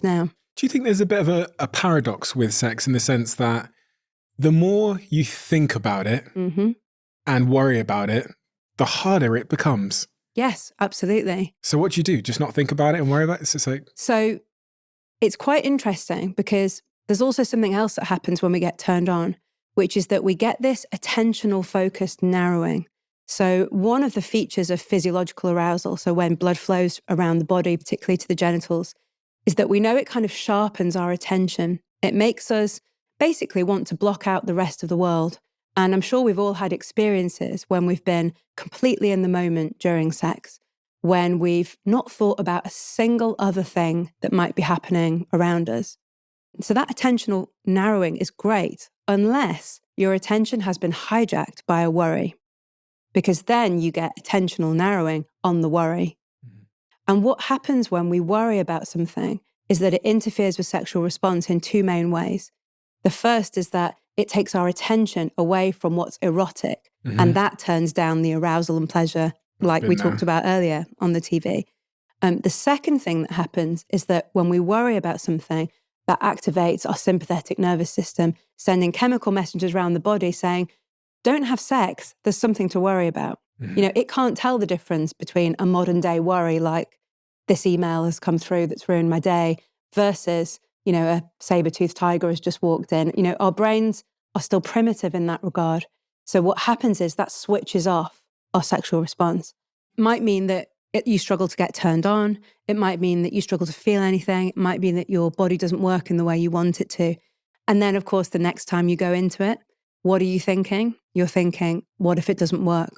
now. Do you think there's a bit of a paradox with sex in the sense that the more you think about it and worry about it, the harder it becomes? Yes, absolutely. So what do you do? Just not think about it and worry about it? It's just like... So it's quite interesting because there's also something else that happens when we get turned on, which is that we get this attentional focused narrowing. So one of the features of physiological arousal, so when blood flows around the body, particularly to the genitals, is that we know it kind of sharpens our attention. It makes us basically want to block out the rest of the world. And I'm sure we've all had experiences when we've been completely in the moment during sex, when we've not thought about a single other thing that might be happening around us. So that attentional narrowing is great, unless your attention has been hijacked by a worry, because then you get attentional narrowing on the worry. And what happens when we worry about something is that it interferes with sexual response in two main ways. The first is that it takes our attention away from what's erotic, and that turns down the arousal and pleasure, like we talked about earlier on the TV. The second thing that happens is that when we worry about something, that activates our sympathetic nervous system, sending chemical messages around the body saying, don't have sex, there's something to worry about. You know, it can't tell the difference between a modern day worry like this email has come through that's ruined my day versus, you know, a saber-toothed tiger has just walked in. You know, our brains are still primitive in that regard. So what happens is that switches off our sexual response. It might mean that you struggle to get turned on. It might mean that you struggle to feel anything. It might mean that your body doesn't work in the way you want it to. And then, of course, the next time you go into it, what are you thinking? You're thinking, what if it doesn't work?